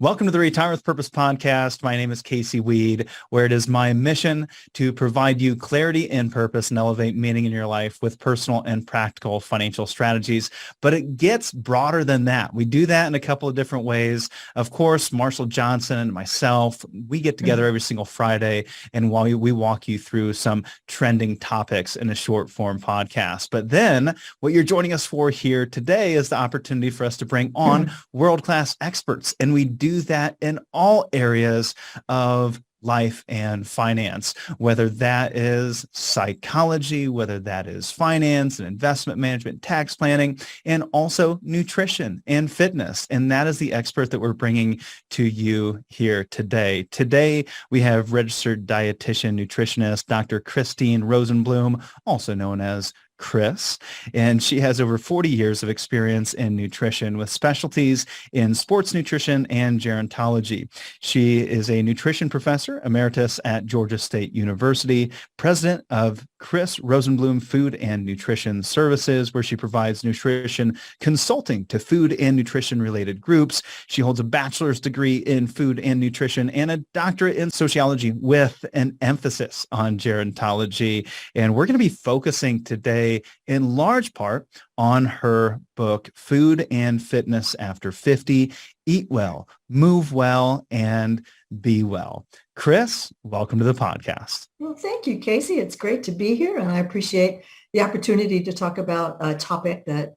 Welcome to the Retire with Purpose podcast. My name is Casey Weed, where it is my mission to provide you clarity and purpose and elevate meaning in your life with personal and practical financial strategies. But it gets broader than that. We do that in a couple of different ways. Of course, Marshall Johnson and myself, we get together every single Friday, and while we walk you through some trending topics in a short form podcast. But then what you're joining us for here today is the opportunity for us to bring on world-class experts. And we do that in all areas of life and finance, whether that is psychology, whether that is finance and investment management, tax planning, and also nutrition and fitness. And that is the expert that we're bringing to you here today. Today, we have registered dietitian nutritionist, Dr. Christine Rosenblum, also known as Chris, and she has over 40 years of experience in nutrition with specialties in sports nutrition and gerontology. She is a nutrition professor emeritus at Georgia State University, president of Chris Rosenblum Food and Nutrition Services, where she provides nutrition consulting to food and nutrition related groups. She holds a bachelor's degree in food and nutrition and a doctorate in sociology with an emphasis on gerontology. And we're going to be focusing today in large part on her book, Food and Fitness After 50, Eat Well, Move Well, and Be Well. Chris, welcome to the podcast. Well, thank you, Casey. It's great to be here, and I appreciate the opportunity to talk about a topic that,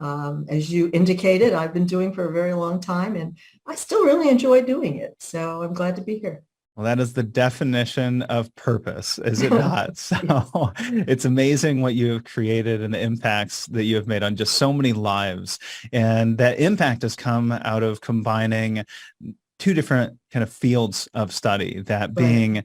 as you indicated, I've been doing for a very long time, and I still really enjoy doing it. So I'm glad to be here. Well, that is the definition of purpose, is it not? So it's amazing what you have created and the impacts that you have made on just so many lives. And that impact has come out of combining two different kind of fields of study, that being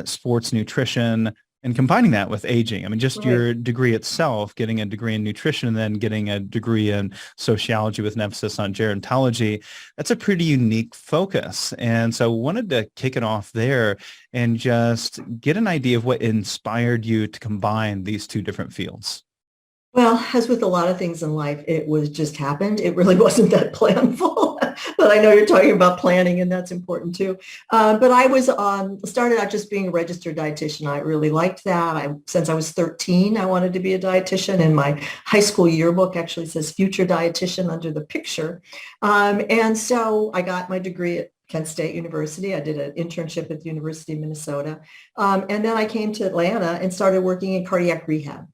sports nutrition, and combining that with aging. I mean, just your degree itself, getting a degree in nutrition and then getting a degree in sociology with an emphasis on gerontology, that's a pretty unique focus. And so I wanted to kick it off there and just get an idea of what inspired you to combine these two different fields. Well, as with a lot of things in life, it was just happened. It really wasn't that planful, but I know you're talking about planning, and that's important too. But I was started out just being a registered dietitian. I really liked that. Since I was 13, I wanted to be a dietitian, and my high school yearbook actually says future dietitian under the picture. And so I got my degree at Kent State University. I did an internship at the University of Minnesota. And then I came to Atlanta and started working in cardiac rehab.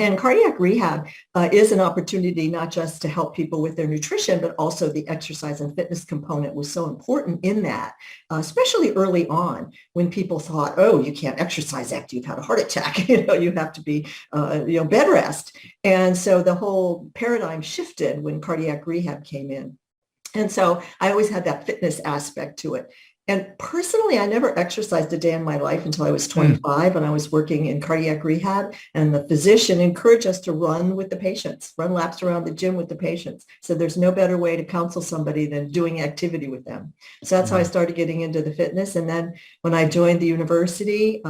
And cardiac rehab is an opportunity not just to help people with their nutrition, but also the exercise and fitness component was so important in that, especially early on when people thought, oh, you can't exercise after you've had a heart attack. You have to be, bed rest. And so the whole paradigm shifted when cardiac rehab came in. And so I always had that fitness aspect to it. And personally, I never exercised a day in my life until I was 25 and I was working in cardiac rehab, and the physician encouraged us to run with the patients, run laps around the gym with the patients. So there's no better way to counsel somebody than doing activity with them. So that's how I started getting into the fitness. And then when I joined the university,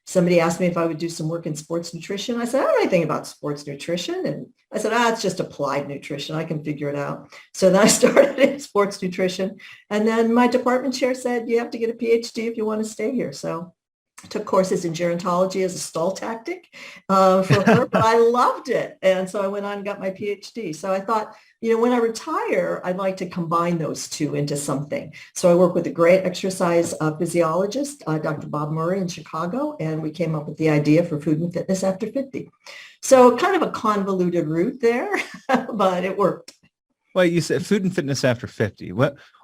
somebody asked me if I would do some work in sports nutrition. I said, I don't know anything about sports nutrition. And I said, it's just applied nutrition. I can figure it out. So then I started in sports nutrition. And then my department chair said, you have to get a PhD if you want to stay here. So I took courses in gerontology as a stall tactic for her, but I loved it. And so I went on and got my PhD. So I thought, when I retire, I'd like to combine those two into something. So I work with a great exercise physiologist, Dr. Bob Murray in Chicago, and we came up with the idea for Food and Fitness After 50. So kind of a convoluted route there, but it worked. Well, you said Food and Fitness After 50.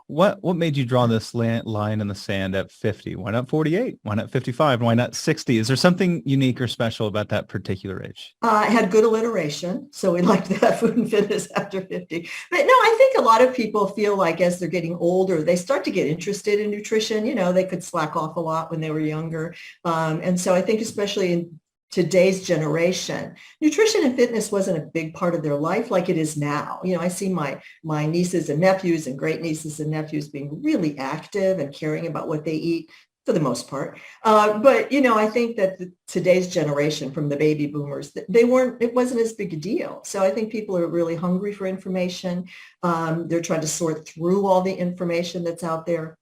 What made you draw this line in the sand at 50? Why not 48? Why not 55? Why not 60? Is there something unique or special about that particular age? I had good alliteration, so we liked that, Food and Fitness After 50. But no, I think a lot of people feel like as they're getting older, they start to get interested in nutrition. They could slack off a lot when they were younger. And so I think especially in today's generation, nutrition and fitness wasn't a big part of their life like it is now. I see my nieces and nephews and great nieces and nephews being really active and caring about what they eat. for the most part. But, I think that today's generation from the baby boomers, it wasn't as big a deal. So I think people are really hungry for information. They're trying to sort through all the information that's out there.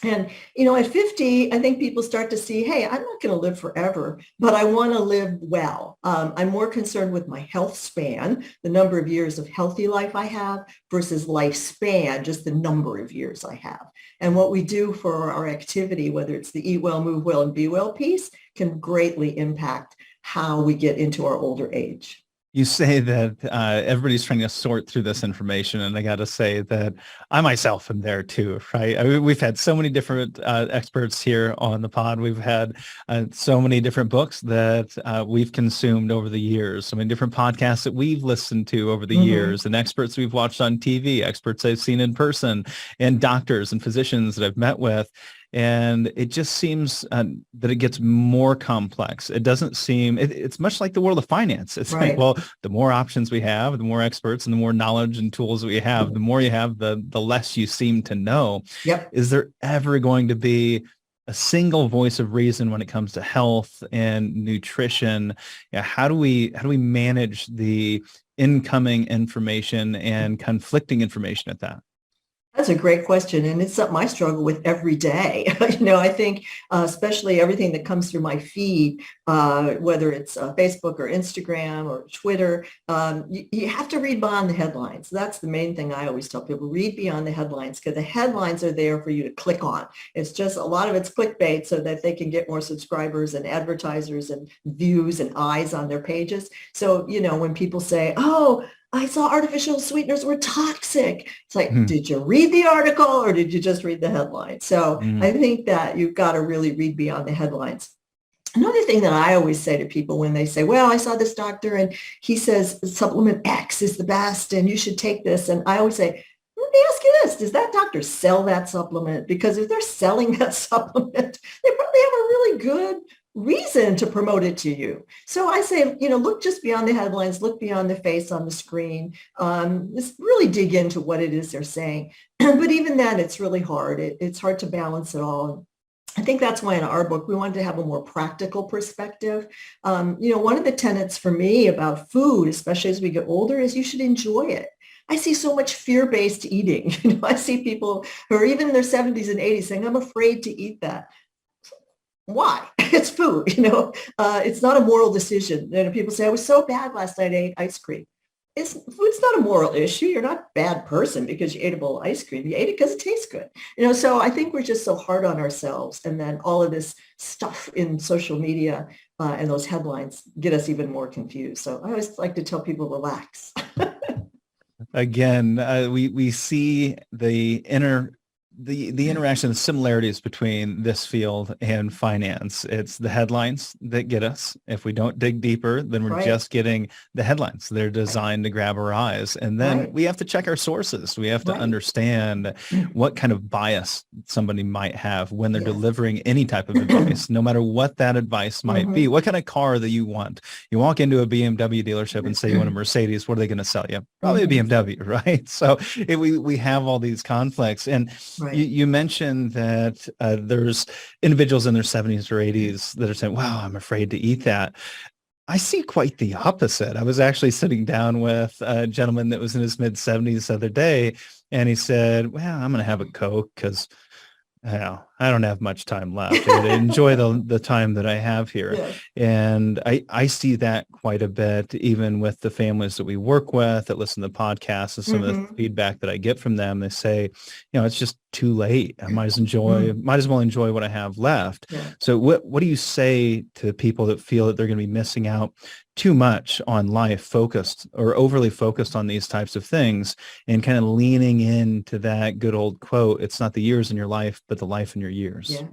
And, at 50, I think people start to see, hey, I'm not going to live forever, but I want to live well. I'm more concerned with my health span, the number of years of healthy life I have versus lifespan, just the number of years I have. And what we do for our activity, whether it's the eat well, move well, and be well piece, can greatly impact how we get into our older age. You say that everybody's trying to sort through this information, and I got to say that I myself am there too, right? I mean, we've had so many different experts here on the pod. We've had so many different books that we've consumed over the years, so many different podcasts that we've listened to over the years, and experts we've watched on TV, experts I've seen in person, and doctors and physicians that I've met with. And it just seems that it gets more complex. It doesn't seem, it's much like the world of finance. It's right. like, well, the more options we have, the more experts and the more knowledge and tools we have, the more you have, the less you seem to know. Yep. Is there ever going to be a single voice of reason when it comes to health and nutrition? How do we manage the incoming information and conflicting information at that? That's a great question, and it's something I struggle with every day. I think especially everything that comes through my feed, whether it's Facebook or Instagram or Twitter, you have to read beyond the headlines. That's the main thing I always tell people, read beyond the headlines, because the headlines are there for you to click on. It's just a lot of it's clickbait so that they can get more subscribers and advertisers and views and eyes on their pages. So, when people say, oh, I saw artificial sweeteners were toxic. It's like, did you read the article or did you just read the headline? So I think that you've got to really read beyond the headlines. Another thing that I always say to people when they say, well, I saw this doctor and he says supplement X is the best and you should take this. And I always say, let me ask you this, does that doctor sell that supplement? Because if they're selling that supplement, they probably have a really good reason to promote it to you. So I say, look just beyond the headlines, look beyond the face on the screen, just really dig into what it is they're saying. But even then, it's really hard. It's hard to balance it all. I think that's why in our book, we wanted to have a more practical perspective. One of the tenets for me about food, especially as we get older, is you should enjoy it. I see so much fear-based eating. I see people who are even in their 70s and 80s saying, I'm afraid to eat that. Why? It's food, it's not a moral decision. People say, I was so bad last night, I ate ice cream. Food's not a moral issue. You're not a bad person because you ate a bowl of ice cream. You ate it because it tastes good. So I think we're just so hard on ourselves. And then all of this stuff in social media and those headlines get us even more confused. So I always like to tell people, relax. Again, we see the interaction, the similarities between this field and finance. It's the headlines that get us. If we don't dig deeper, then we're just getting the headlines. They're designed to grab our eyes. And then we have to check our sources. We have to understand what kind of bias somebody might have when they're delivering any type of advice, no matter what that advice might be. What kind of car that you want? You walk into a BMW dealership and say you want a Mercedes. What are they going to sell you? Probably a BMW, right? So we have all these conflicts. And you mentioned that there's individuals in their 70s or 80s that are saying, wow, I'm afraid to eat that. I see quite the opposite. I was actually sitting down with a gentleman that was in his mid-70s the other day, and he said, well, I'm going to have a Coke because I don't have much time left. I enjoy the time that I have here. Yeah. And I see that quite a bit, even with the families that we work with that listen to the podcast and some of the feedback that I get from them. They say, it's just too late. I might as well enjoy what I have left. Yeah. So what do you say to people that feel that they're going to be missing out too much on life, focused or overly focused on these types of things, and kind of leaning into that good old quote, it's not the years in your life, but the life in your years? Yeah.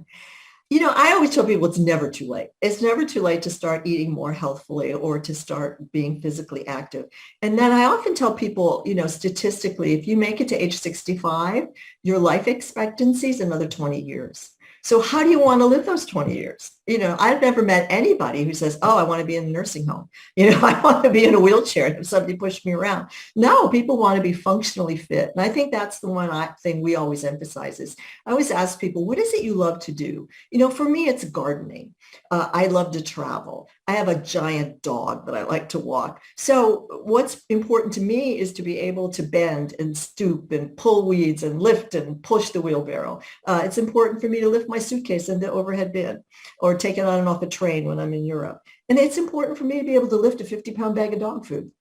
I always tell people it's never too late. It's never too late to start eating more healthfully or to start being physically active. And then I often tell people, statistically, if you make it to age 65, your life expectancy is another 20 years. So how do you want to live those 20 years? I've never met anybody who says, oh, I want to be in a nursing home. I want to be in a wheelchair and have somebody push me around. No, people want to be functionally fit. And I think that's the one thing we always emphasize is I always ask people, what is it you love to do? For me, it's gardening. I love to travel. I have a giant dog that I like to walk. So what's important to me is to be able to bend and stoop and pull weeds and lift and push the wheelbarrow. It's important for me to lift my suitcase in the overhead bin or take it on and off a train when I'm in Europe. And it's important for me to be able to lift a 50-pound bag of dog food.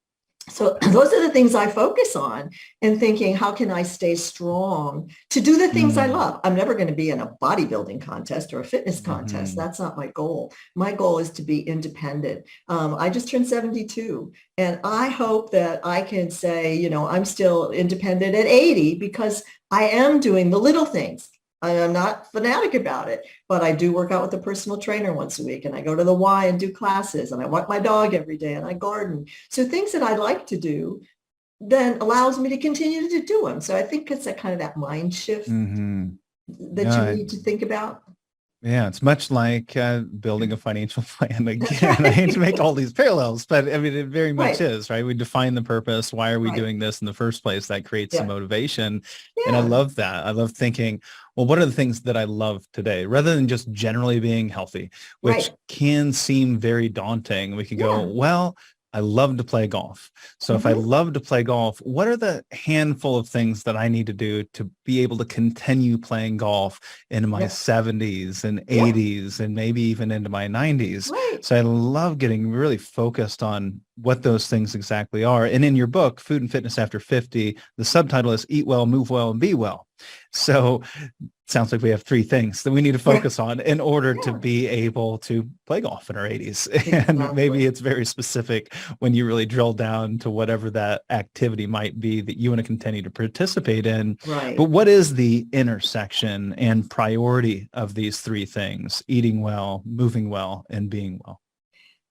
So those are the things I focus on and thinking, how can I stay strong to do the things I love? I'm never going to be in a bodybuilding contest or a fitness contest. That's not my goal. My goal is to be independent. I just turned 72 and I hope that I can say, I'm still independent at 80 because I am doing the little things. I'm not fanatic about it, but I do work out with a personal trainer once a week and I go to the Y and do classes and I walk my dog every day and I garden. So things that I like to do then allows me to continue to do them. So I think it's that mind shift that you need to think about. Yeah, it's much like building a financial plan. Again, I hate to make all these parallels, but I mean, it very much is, right? We define the purpose. Why are we doing this in the first place? That creates the motivation. And I love that. I love thinking, well, what are the things that I love today rather than just generally being healthy, which can seem very daunting. We can go, well, I love to play golf. So if I love to play golf, what are the handful of things that I need to do to be able to continue playing golf in my 70s and 80s and maybe even into my 90s? So I love getting really focused on what those things exactly are. And in your book, Food and Fitness After 50, the subtitle is Eat Well, Move Well, and Be Well. So it sounds like we have three things that we need to focus on in order to be able to play golf in our 80s. And maybe it's very specific when you really drill down to whatever that activity might be that you want to continue to participate in. But what is the intersection and priority of these three things: eating well, moving well, and being well?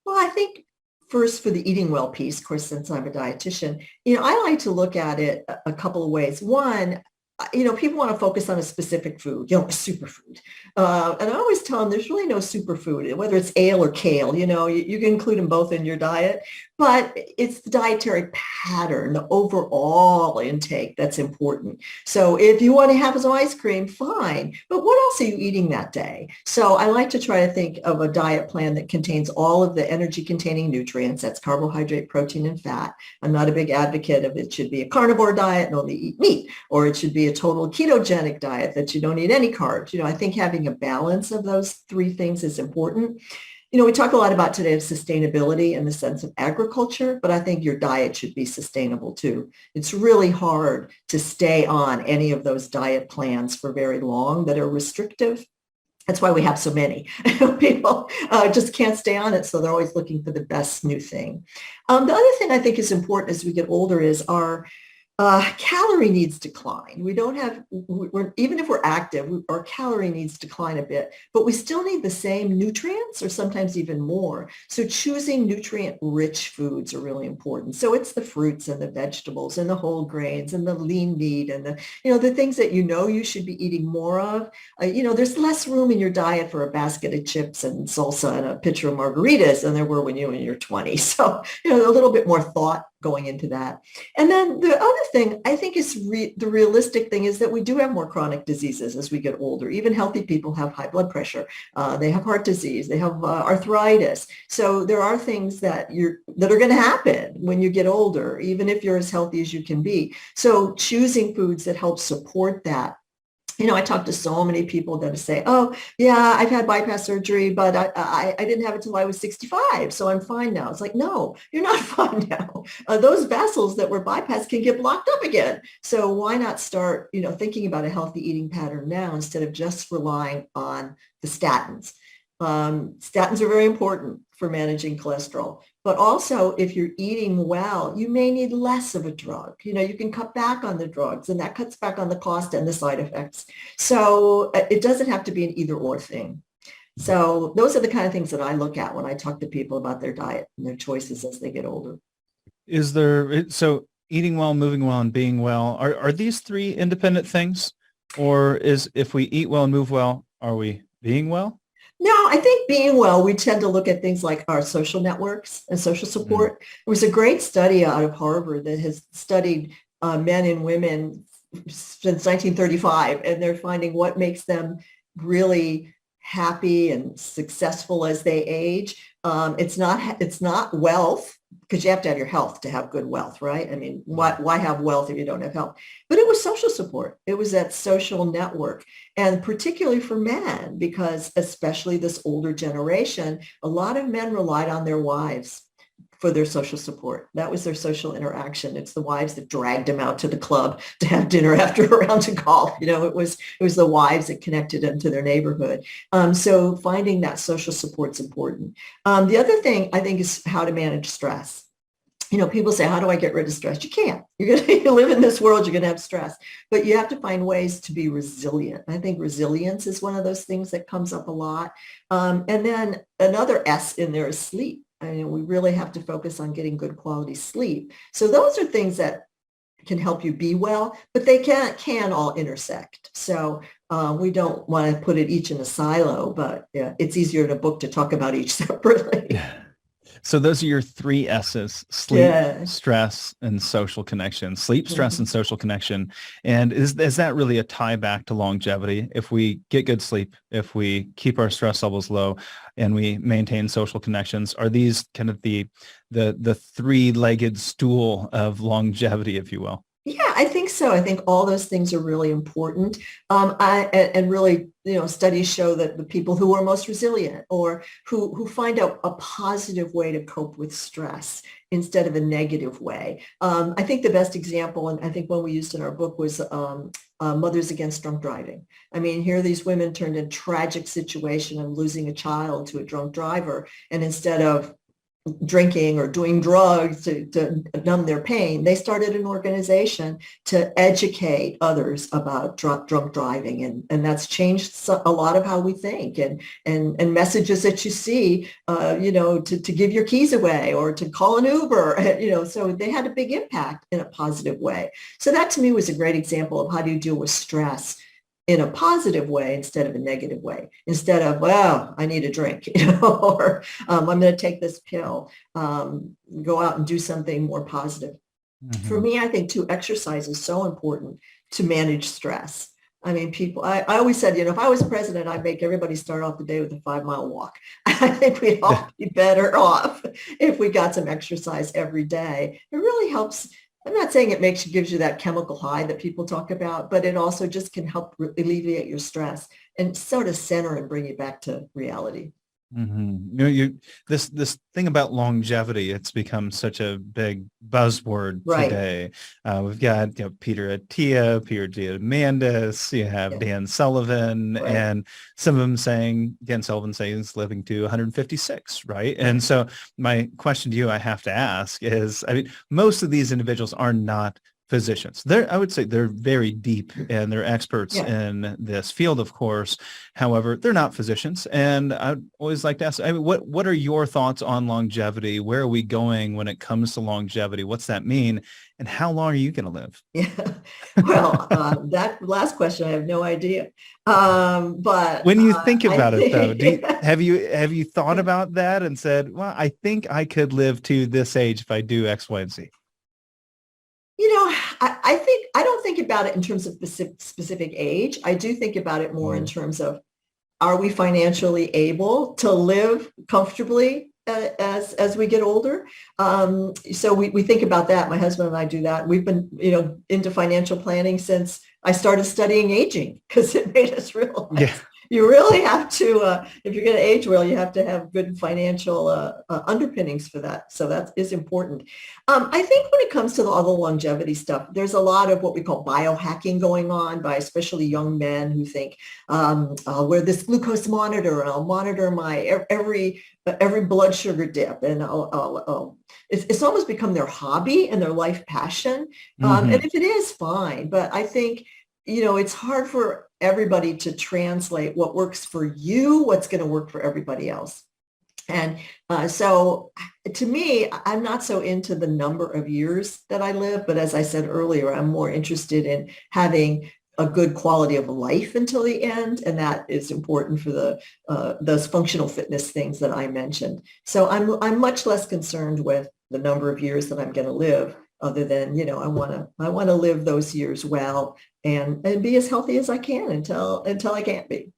Well, I think first for the eating well piece, of course, since I'm a dietitian, I like to look at it a couple of ways. One, people want to focus on a specific food, a superfood. And I always tell them there's really no superfood, whether it's ale or kale, you can include them both in your diet, but it's the dietary pattern, the overall intake that's important. So if you want to have some ice cream, fine, but what else are you eating that day? So I like to try to think of a diet plan that contains all of the energy containing nutrients. That's carbohydrate, protein, and fat. I'm not a big advocate of it should be a carnivore diet and only eat meat, or it should be a total ketogenic diet that you don't eat any carbs. I think having a balance of those three things is important. We talk a lot about today of sustainability in the sense of agriculture, but I think your diet should be sustainable too. It's really hard to stay on any of those diet plans for very long that are restrictive. That's why we have so many. People just can't stay on it, so they're always looking for the best new thing. The other thing I think is important as we get older is our calorie needs decline. Even if we're active, our calorie needs decline a bit, but we still need the same nutrients or sometimes even more. So choosing nutrient-rich foods are really important. So it's the fruits and the vegetables and the whole grains and the lean meat and the things that you should be eating more of. There's less room in your diet for a basket of chips and salsa and a pitcher of margaritas than there were when you were in your 20s. So, a little bit more thought going into that. And then the other thing I think is the realistic thing is that we do have more chronic diseases as we get older. Even healthy people have high blood pressure. They have heart disease. They have arthritis. So there are things that are going to happen when you get older, even if you're as healthy as you can be. So choosing foods that help support that. I talk to so many people that say, oh, yeah, I've had bypass surgery, but I didn't have it till I was 65, so I'm fine now. It's like, no, you're not fine now. Those vessels that were bypassed can get blocked up again. So why not start, thinking about a healthy eating pattern now instead of just relying on the statins? Statins are very important for managing cholesterol, but also if you're eating well, you may need less of a drug. You can cut back on the drugs and that cuts back on the cost and the side effects. So it doesn't have to be an either or thing. So those are the kind of things that I look at when I talk to people about their diet and their choices as they get older. So eating well, moving well, and being well, are these three independent things? Or if we eat well and move well, Are we being well? No, I think being well, we tend to look at things like our social networks and social Mm, support. There was a great study out of Harvard that has studied men and women since 1935, and they're finding what makes them really happy and successful as they age. It's not wealth, because you have to have your health to have good wealth, right? I mean, mm, why have wealth if you don't have health? But it was social support. It was that social network. And particularly for men, because especially this older generation, a lot of men relied on their wives for their social support. That was their social interaction. It's the wives that dragged them out to the club to have dinner after a round of golf. It was the wives that connected them to their neighborhood. So finding that social support's important. The other thing I think is how to manage stress. People say, how do I get rid of stress? You can't. You're going to live in this world, you're going to have stress, but you have to find ways to be resilient. I think resilience is one of those things that comes up a lot. And then another S in there is sleep. I mean, we really have to focus on getting good quality sleep. So those are things that can help you be well, but they can all intersect. So we don't want to put it each in a silo, but yeah, it's easier in a book to talk about each separately. yeah. So those are your three S's: sleep, Yeah. stress, and social connection. Sleep, stress, and Mhm. social connection. And is that really a tie back to longevity? If we get good sleep, if we keep our stress levels low, and we maintain social connections, are these kind of the three-legged stool of longevity, if you will? Yeah, I think so. I think all those things are really important. And really, studies show that the people who are most resilient or who find out a positive way to cope with stress instead of a negative way. I think the best example, and I think one we used in our book, was Mothers Against Drunk Driving. I mean, here these women turned in tragic situation of losing a child to a drunk driver, and instead of drinking or doing drugs to numb their pain, they started an organization to educate others about drunk driving. And that's changed a lot of how we think and messages that you see, to give your keys away or to call an Uber, so they had a big impact in a positive way. So that to me was a great example of how do you deal with stress in a positive way instead of a negative way, instead of, well, I need a drink, or I'm going to take this pill, go out and do something more positive. For Mhm. me, I think too, exercise is so important to manage stress. I mean, I always said, if I was president, I'd make everybody start off the day with a 5-mile walk. I think we'd all be better off if we got some exercise every day. It really helps. I'm not saying gives you that chemical high that people talk about, but it also just can help alleviate your stress and sort of center and bring you back to reality. This thing about longevity, it's become such a big buzzword Right. today. We've got Peter Attia, Peter Diamandis, you have Yeah. Dan Sullivan, Right. and some of them saying Dan Sullivan saying he's living to 156, right? Yeah. And so my question to you, I have to ask is, I mean, most of these individuals are not physicians. I would say they're very deep and they're experts Yeah. in this field, of course. However, they're not physicians. And I'd always like to ask, I mean, what are your thoughts on longevity? Where are we going when it comes to longevity? What's that mean? And how long are you going to live? Yeah. Well, that last question, I have no idea. But When you think I about it though, think, have you thought about that and said, well, I think I could live to this age if I do X, Y, and Z? I think I don't think about it in terms of specific age. I do think about it more in Mm. terms of, are we financially able to live comfortably as we get older? So we think about that. My husband and I do that. We've been, into financial planning since I started studying aging, because it made us Yeah. realize you really have to, if you're going to age well, you have to have good financial underpinnings for that. So that is important. I think when it comes to all the longevity stuff, there's a lot of what we call biohacking going on by especially young men who think, I'll wear this glucose monitor and I'll monitor my every blood sugar dip, and it's almost become their hobby and their life passion. And Hmm. if it is, fine, but I think it's hard for everybody to translate what works for you, what's going to work for everybody else. And so to me, I'm not so into the number of years that I live, but as I said earlier, I'm more interested in having a good quality of life until the end, and that is important for those functional fitness things that I mentioned. So I'm much less concerned with the number of years that I'm going to live, other than, I want to live those years well and be as healthy as I can until I can't be.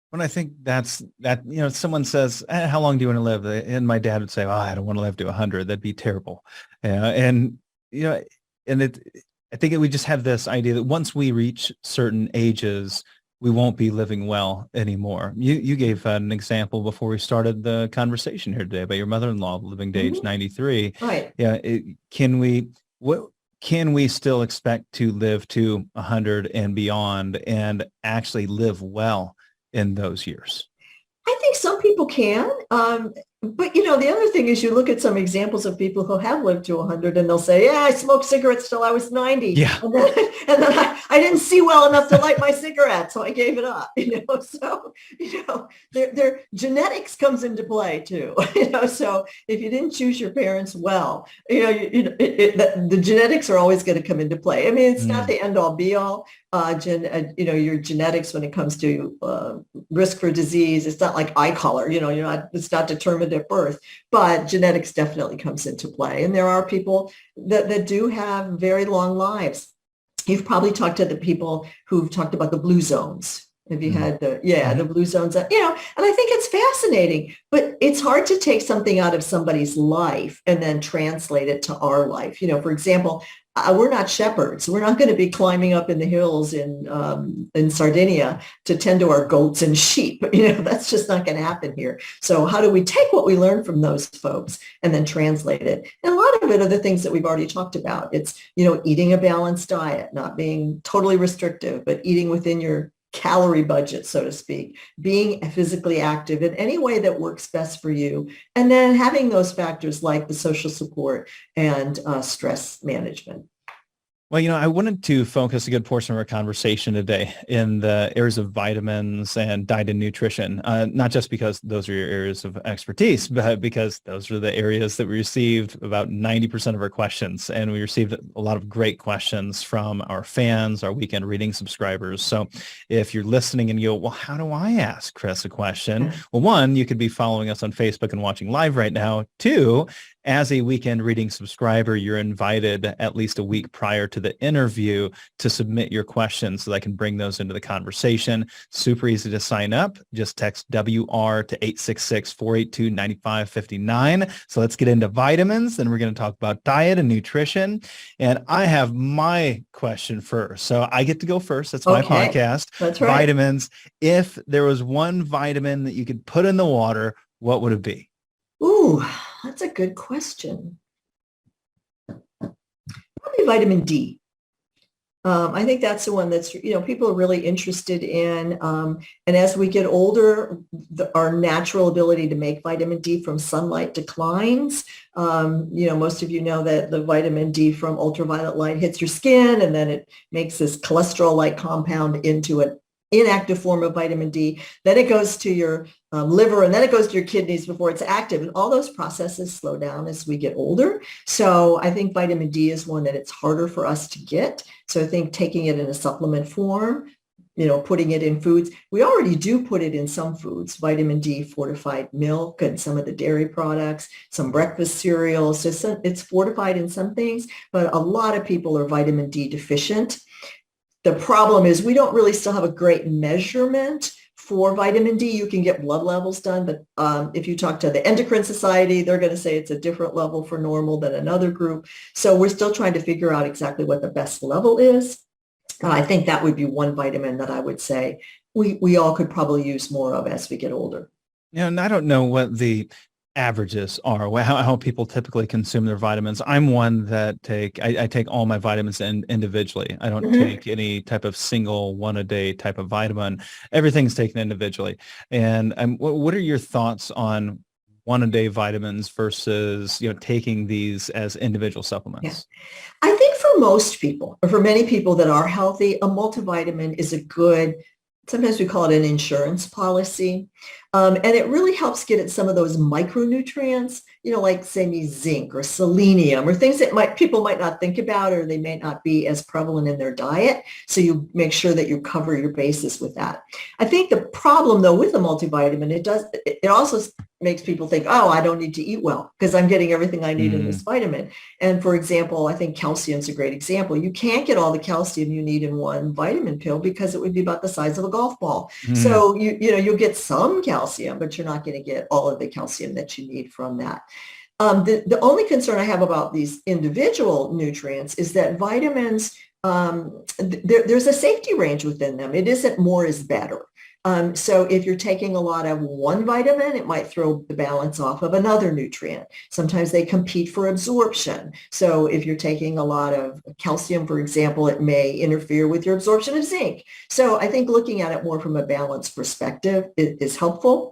When I think someone says, how long do you want to live? And my dad would say, oh, I don't want to live to 100. That'd be terrible. And, I think we just have this idea that once we reach certain ages, we won't be living well anymore. You gave an example before we started the conversation here today about your mother-in-law living to age 93. Right. Yeah. Can we still expect to live to 100 and beyond and actually live well in those years? I think some people can. But, the other thing is you look at some examples of people who have lived to 100 and they'll say, yeah, I smoked cigarettes till I was 90. Yeah. And then I didn't see well enough to light my cigarette, so I gave it up. So, their genetics comes into play too. So if you didn't choose your parents well, the genetics are always going to come into play. I mean, it's not the end all be all. Your genetics when it comes to risk for disease, it's not like eye color, it's not determined at birth, but genetics definitely comes into play. And there are people that do have very long lives. You've probably talked to the people who've talked about the blue zones. Have you had the blue zones, and I think it's fascinating, but it's hard to take something out of somebody's life and then translate it to our life. For example, we're not shepherds. We're not going to be climbing up in the hills in Sardinia to tend to our goats and sheep. That's just not going to happen here. So how do we take what we learn from those folks and then translate it? And a lot of it are the things that we've already talked about. It's, eating a balanced diet, not being totally restrictive, but eating within your calorie budget, so to speak, being physically active in any way that works best for you, and then having those factors like the social support and stress management. Well, I wanted to focus a good portion of our conversation today in the areas of vitamins and diet and nutrition, not just because those are your areas of expertise, but because those are the areas that we received about 90% of our questions. And we received a lot of great questions from our fans, our weekend reading subscribers. So if you're listening and you go, well, how do I ask Chris a question? Well, one, you could be following us on Facebook and watching live right now. Two, as a weekend reading subscriber, you're invited at least a week prior to the interview to submit your questions so that I can bring those into the conversation. Super easy to sign up. Just text WR to 866-482-9559. So let's get into vitamins. Then we're going to talk about diet and nutrition. And I have my question first. So I get to go first. That's my podcast. That's right. Vitamins. If there was one vitamin that you could put in the water, what would it be? Ooh, that's a good question. Probably vitamin D. I think that's the one that's, people are really interested in. And as we get older, our natural ability to make vitamin D from sunlight declines. Most of you know that the vitamin D from ultraviolet light hits your skin, and then it makes this cholesterol-like compound into an inactive form of vitamin D. Then it goes to your liver, and then it goes to your kidneys before it's active. And all those processes slow down as we get older. So I think vitamin D is one that it's harder for us to get. So I think taking it in a supplement form, putting it in foods. We already do put it in some foods, vitamin D fortified milk and some of the dairy products, some breakfast cereals. So it's fortified in some things, but a lot of people are vitamin D deficient. The problem is we don't really still have a great measurement for vitamin D. You can get blood levels done, but if you talk to the Endocrine Society, they're going to say it's a different level for normal than another group. So we're still trying to figure out exactly what the best level is. And I think that would be one vitamin that I would say we all could probably use more of as we get older. And I don't know what the averages are, how people typically consume their vitamins. I'm one that I take all my vitamins individually. I don't take any type of single one a day type of vitamin. Everything's taken individually. And what are your thoughts on one a day vitamins versus taking these as individual supplements? Yeah. I think for most people, or for many people that are healthy, a multivitamin is a good sometimes we call it an insurance policy. And it really helps get at some of those micronutrients, like say me zinc or selenium or things that people might not think about, or they may not be as prevalent in their diet. So you make sure that you cover your bases with that. I think the problem though with the multivitamin, it also makes people think, oh, I don't need to eat well because I'm getting everything I need in this vitamin. And for example, I think calcium is a great example. You can't get all the calcium you need in one vitamin pill because it would be about the size of a golf ball. So you'll get some calcium, but you're not going to get all of the calcium that you need from that. The only concern I have about these individual nutrients is that vitamins, there's a safety range within them. It isn't more is better. So if you're taking a lot of one vitamin, it might throw the balance off of another nutrient. Sometimes they compete for absorption. So if you're taking a lot of calcium, for example, it may interfere with your absorption of zinc. So I think looking at it more from a balanced perspective is helpful.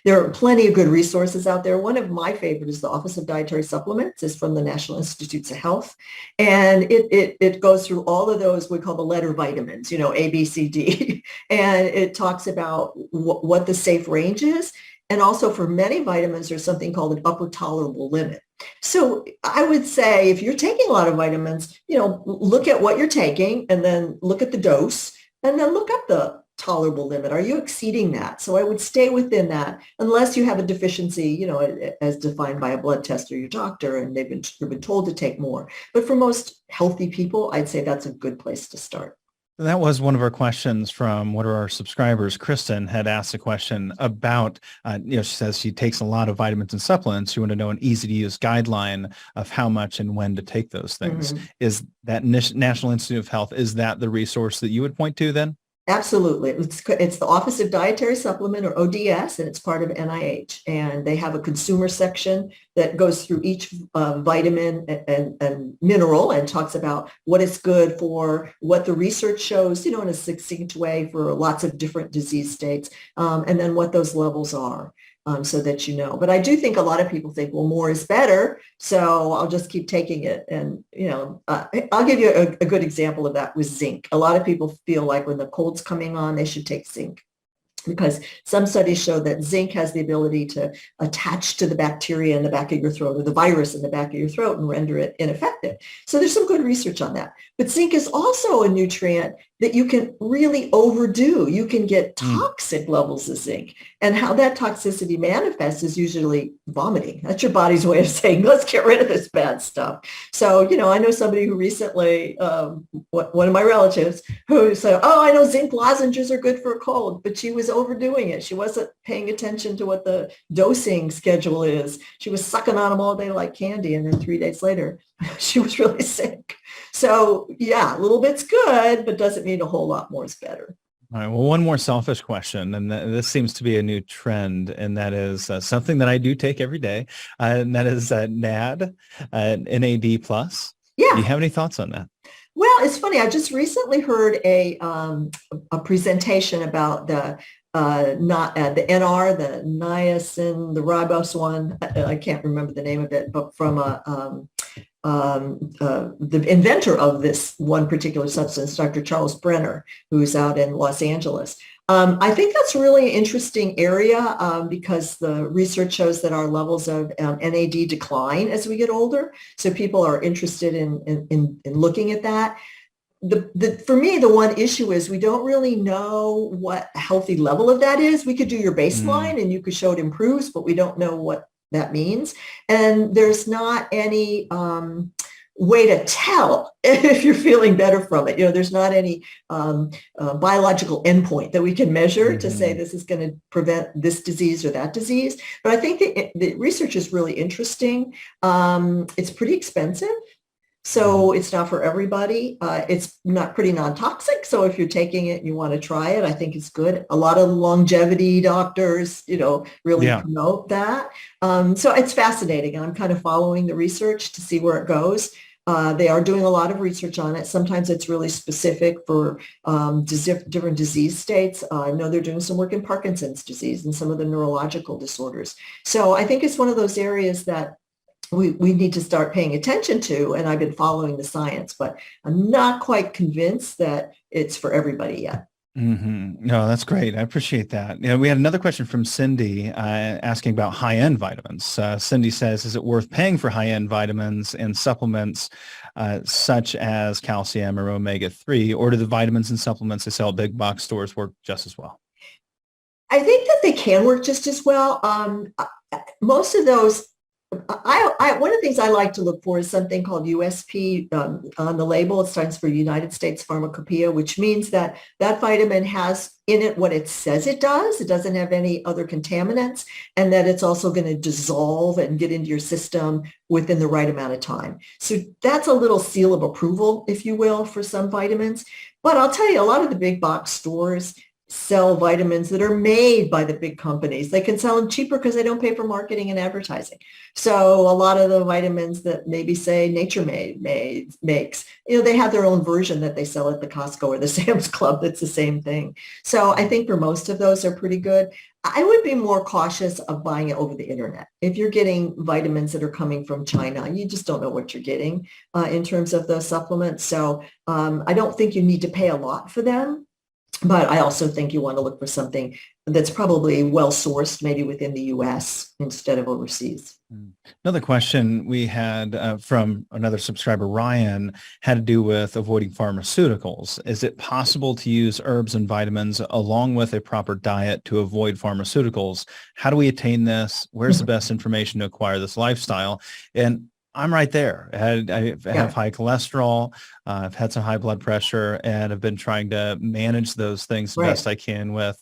There are plenty of good resources out there. One of my favorites is the Office of Dietary Supplements. It's from the National Institutes of Health. And it goes through all of those, we call the letter vitamins, A, B, C, D. And it talks about what the safe range is. And also for many vitamins, there's something called an upper tolerable limit. So I would say if you're taking a lot of vitamins, look at what you're taking and then look at the dose and then look up the tolerable limit. Are you exceeding that? So I would stay within that unless you have a deficiency, as defined by a blood test or your doctor, and they've been told to take more. But for most healthy people, I'd say that's a good place to start. That was one of our questions from one of our subscribers. Kristen had asked a question about, she says she takes a lot of vitamins and supplements. She wanted to know an easy to use guideline of how much and when to take those things. Is that National Institute of Health, is that the resource that you would point to then? Absolutely. It's the Office of Dietary Supplement, or ODS, and it's part of NIH. And they have a consumer section that goes through each vitamin and mineral and talks about what it's good for, what the research shows, in a succinct way for lots of different disease states, and then what those levels are. So that But I do think a lot of people think, well, more is better, so I'll just keep taking it. And, I'll give you a good example of that with zinc. A lot of people feel like when the cold's coming on, they should take zinc, because some studies show that zinc has the ability to attach to the bacteria in the back of your throat or the virus in the back of your throat and render it ineffective. So there's some good research on that. But zinc is also a nutrient that you can really overdo. You can get toxic levels of zinc. And how that toxicity manifests is usually vomiting. That's your body's way of saying, let's get rid of this bad stuff. So, I know somebody who recently, one of my relatives, who said, oh, I know zinc lozenges are good for a cold, but she was overdoing it. She wasn't paying attention to what the dosing schedule is. She was sucking on them all day like candy. And then 3 days later, she was really sick. So yeah, a little bit's good, but doesn't mean a whole lot more is better. All right. Well, one more selfish question, and this seems to be a new trend, and that is something that I do take every day, and that is NAD, NAD+. Yeah. Do you have any thoughts on that? Well, it's funny. I just recently heard a presentation about the NR, the niacin, the ribose one. I can't remember the name of it, but from the inventor of this one particular substance, Dr. Charles Brenner, who's out in Los Angeles. I think that's a really interesting area because the research shows that our levels of NAD decline as we get older. So people are interested in looking at that. For me, the one issue is we don't really know what a healthy level of that is. We could do your baseline and you could show it improves, but we don't know what that means. And there's not any way to tell if you're feeling better from it. There's not any biological endpoint that we can measure to say this is going to prevent this disease or that disease. But I think the research is really interesting. It's pretty expensive. So it's not for everybody. It's not pretty non-toxic. So if you're taking it and you want to try it, I think it's good. A lot of longevity doctors, really promote that. So it's fascinating. And I'm kind of following the research to see where it goes. They are doing a lot of research on it. Sometimes it's really specific for different disease states. I know they're doing some work in Parkinson's disease and some of the neurological disorders. So I think it's one of those areas that we need to start paying attention to, and I've been following the science, but I'm not quite convinced that it's for everybody yet. No, that's great. I appreciate that. We had another question from Cindy asking about high-end vitamins. Cindy says, is it worth paying for high-end vitamins and supplements such as calcium or omega-3, or do the vitamins and supplements they sell at big box stores work just as well? I think that they can work just as well. Most of those, one of the things I like to look for is something called USP on the label. It stands for United States Pharmacopoeia, which means that that vitamin has in it what it says it does. It doesn't have any other contaminants, and that it's also going to dissolve and get into your system within the right amount of time. So that's a little seal of approval, if you will, for some vitamins. But I'll tell you, a lot of the big box stores sell vitamins that are made by the big companies. They can sell them cheaper because they don't pay for marketing and advertising. So a lot of the vitamins that maybe say Nature makes, they have their own version that they sell at the Costco or the Sam's Club that's the same thing. So I think for most of those are pretty good. I would be more cautious of buying it over the internet. If you're getting vitamins that are coming from China, you just don't know what you're getting in terms of the supplements. So I don't think you need to pay a lot for them. But I also think you want to look for something that's probably well sourced, maybe within the U.S. instead of overseas. Another question we had from another subscriber, Ryan, had to do with avoiding pharmaceuticals. Is it possible to use herbs and vitamins along with a proper diet to avoid pharmaceuticals? How do we attain this? Where's the best information to acquire this lifestyle? And I'm right there. I have high cholesterol. I've had some high blood pressure, and I've been trying to manage those things the best I can with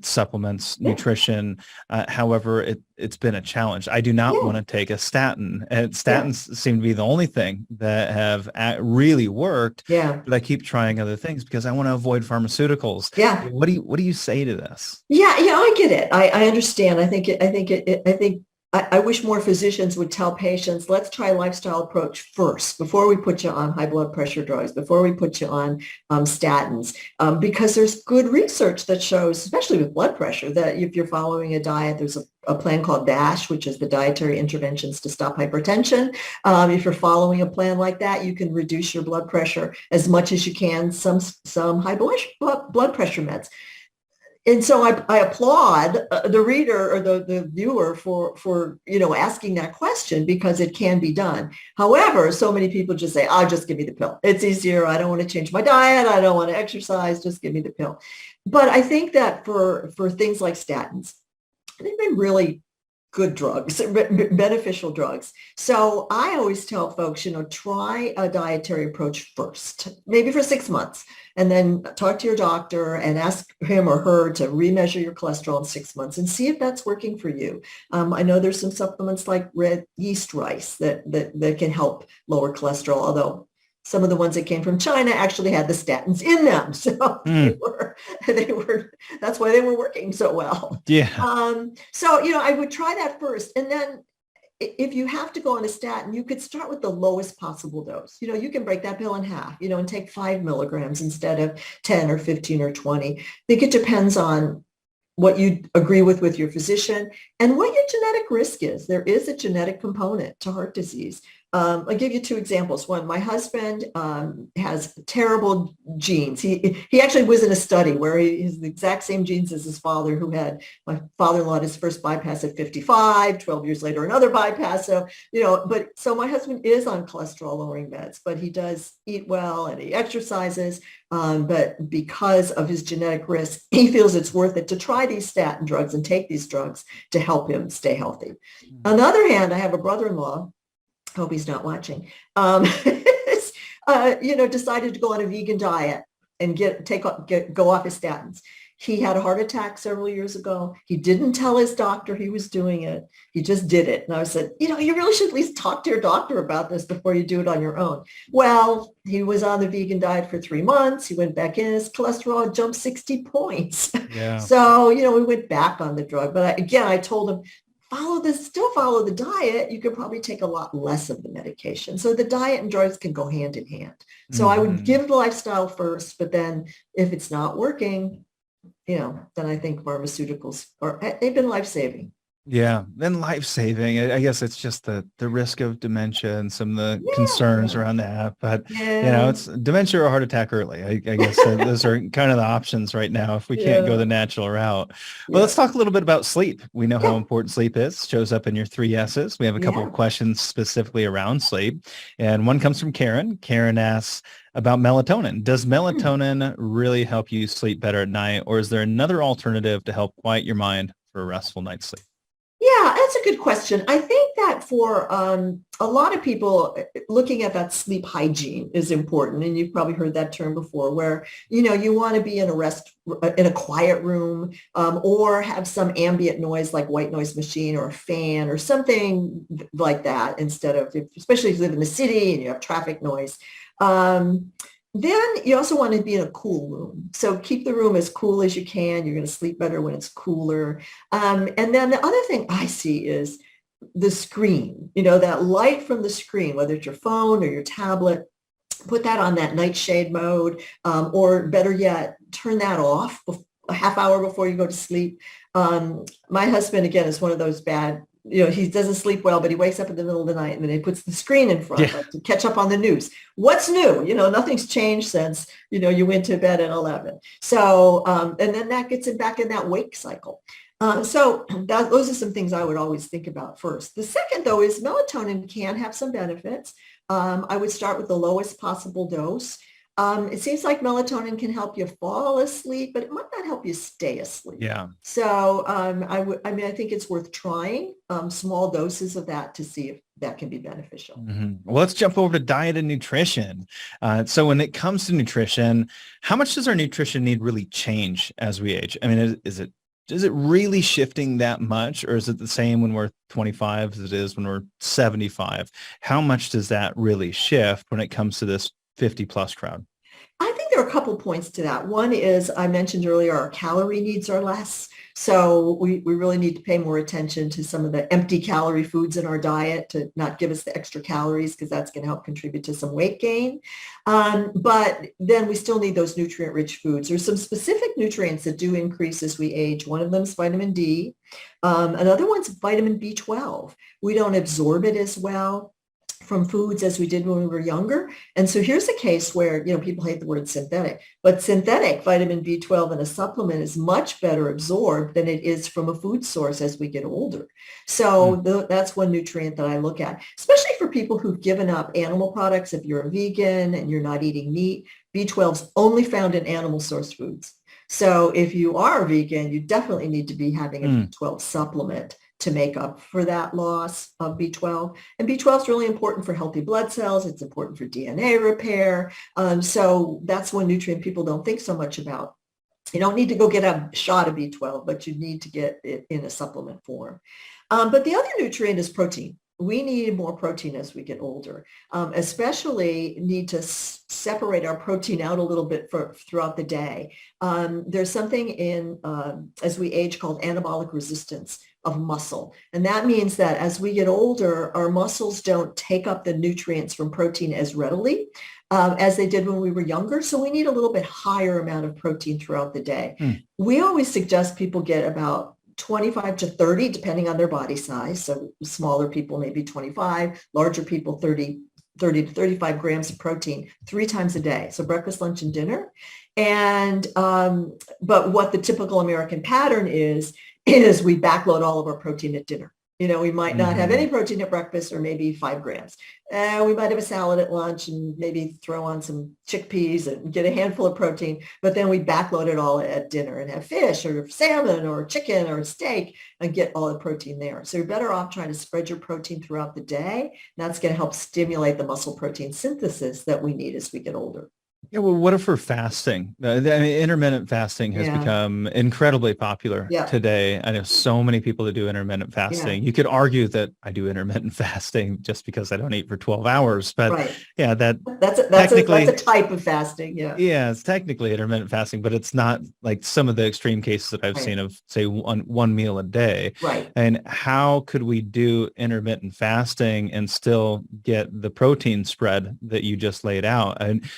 supplements, nutrition. However, it's been a challenge. I do not want to take a statin. And statins seem to be the only thing that have really worked. But I keep trying other things because I want to avoid pharmaceuticals. What do you say to this? I get it. I understand. I wish more physicians would tell patients, let's try a lifestyle approach first before we put you on high blood pressure drugs, before we put you on statins, because there's good research that shows, especially with blood pressure, that if you're following a diet, there's a plan called DASH, which is the Dietary Interventions to Stop Hypertension. If you're following a plan like that, you can reduce your blood pressure as much as you can, some high blood pressure meds. And so I applaud the reader or the viewer for asking that question, because it can be done. However, so many people just say, "Oh, just give me the pill. It's easier. I don't want to change my diet. I don't want to exercise. Just give me the pill." But I think that for things like statins, they've been really good drugs, beneficial drugs. So I always tell folks, try a dietary approach first, maybe for 6 months, and then talk to your doctor and ask him or her to remeasure your cholesterol in 6 months and see if that's working for you. I know there's some supplements like red yeast rice that can help lower cholesterol, although some of the ones that came from China actually had the statins in them. So they were, that's why they were working so well. So, I would try that first. And then if you have to go on a statin, you could start with the lowest possible dose. You can break that pill in half, and take 5 milligrams instead of 10 or 15 or 20. I think it depends on what you agree with your physician and what your genetic risk is. There is a genetic component to heart disease. I'll give you 2 examples. One, my husband has terrible genes. He actually was in a study where he has the exact same genes as his father, who had, my father-in-law had his first bypass at 55, 12 years later, another bypass. So, so my husband is on cholesterol lowering meds, but he does eat well and he exercises. But because of his genetic risk, he feels it's worth it to try these statin drugs and take these drugs to help him stay healthy. On the other hand, I have a brother-in-law, hope he's not watching, decided to go on a vegan diet and go off his statins. He had a heart attack several years ago. He didn't tell his doctor he was doing it. He just did it. And I said, you really should at least talk to your doctor about this before you do it on your own. Well, he was on the vegan diet for 3 months. He went back in. His cholesterol jumped 60 points. So, we went back on the drug. But I told him, still follow the diet. You could probably take a lot less of the medication. So the diet and drugs can go hand in hand. So I would give the lifestyle first, but then if it's not working, then I think pharmaceuticals they've been life-saving. Yeah, then life-saving. I guess it's just the risk of dementia and some of the concerns Yeah. around that. But Yeah. it's dementia or heart attack early. I guess those are kind of the options right now if we can't go Yeah. the natural route. Well, Yeah. let's talk a little bit about sleep. We know how Yeah. important sleep is. Shows up in your three S's. We have a couple of Yeah. questions specifically around sleep, and one comes from Karen. Karen asks about melatonin. Does Hmm. melatonin really help you sleep better at night, or is there another alternative to help quiet your mind for a restful night's sleep? Yeah, that's a good question. I think that for a lot of people, looking at that sleep hygiene is important, and you've probably heard that term before, where you want to be in in a quiet room, or have some ambient noise like white noise machine or a fan or something like that instead of, especially if you live in the city and you have traffic noise. Um, then you also want to be in a cool room. So keep the room as cool as you can. You're going to sleep better when it's cooler. And then the other thing I see is the screen, that light from the screen, whether it's your phone or your tablet, put that on that nightshade mode, or better yet, turn that off a half hour before you go to sleep. My husband, again, is one of those bad, he doesn't sleep well, but he wakes up in the middle of the night and then he puts the screen in front, Yeah. like, to catch up on the news. What's new? Nothing's changed since, you went to bed at 11. So, and then that gets him back in that wake cycle. Those are some things I would always think about first. The second, though, is melatonin can have some benefits. I would start with the lowest possible dose. It seems like melatonin can help you fall asleep, but it might not help you stay asleep. Yeah. So I think it's worth trying small doses of that to see if that can be beneficial. Well, let's jump over to diet and nutrition. So when it comes to nutrition, how much does our nutrition need really change as we age? I mean, is it really shifting that much, or is it the same when we're 25 as it is when we're 75? How much does that really shift when it comes to this 50 plus crowd? I think there are a couple points to that. One is I mentioned earlier, our calorie needs are less. So we really need to pay more attention to some of the empty calorie foods in our diet to not give us the extra calories, because that's going to help contribute to some weight gain. But then we still need those nutrient-rich foods. There's some specific nutrients that do increase as we age. One of them is vitamin D. Another one's vitamin B12. We don't absorb it as well from foods as we did when we were younger. And so here's a case where, people hate the word synthetic, but synthetic vitamin B12 in a supplement is much better absorbed than it is from a food source as we get older. So that's one nutrient that I look at, especially for people who've given up animal products. If you're a vegan and you're not eating meat, B12 is only found in animal source foods. So if you are a vegan, you definitely need to be having a B12 supplement to make up for that loss of B12. And B12 is really important for healthy blood cells. It's important for DNA repair. So that's one nutrient people don't think so much about. You don't need to go get a shot of B12, but you need to get it in a supplement form. But the other nutrient is protein. We need more protein as we get older, especially need to separate our protein out a little bit throughout the day. There's something as we age called anabolic resistance of muscle. And that means that as we get older, our muscles don't take up the nutrients from protein as readily as they did when we were younger. So we need a little bit higher amount of protein throughout the day. We always suggest people get about 25 to 30, depending on their body size. So smaller people, maybe 25, larger people, 30 to 35 grams of protein 3 times a day. So breakfast, lunch, and dinner. And, but what the typical American pattern is we backload all of our protein at dinner. We might not have any protein at breakfast, or maybe 5 grams. We might have a salad at lunch and maybe throw on some chickpeas and get a handful of protein, but then we backload it all at dinner and have fish or salmon or chicken or steak and get all the protein there. So you're better off trying to spread your protein throughout the day. That's going to help stimulate the muscle protein synthesis that we need as we get older. Yeah, well, what if we're fasting? I mean, intermittent fasting has become incredibly popular today. I know so many people that do intermittent fasting. You could argue that I do intermittent fasting just because I don't eat for 12 hours, but that's a type of fasting. Yeah, it's technically intermittent fasting, but it's not like some of the extreme cases that I've seen of, say, one meal a day. Right. And how could we do intermittent fasting and still get the protein spread that you just laid out? And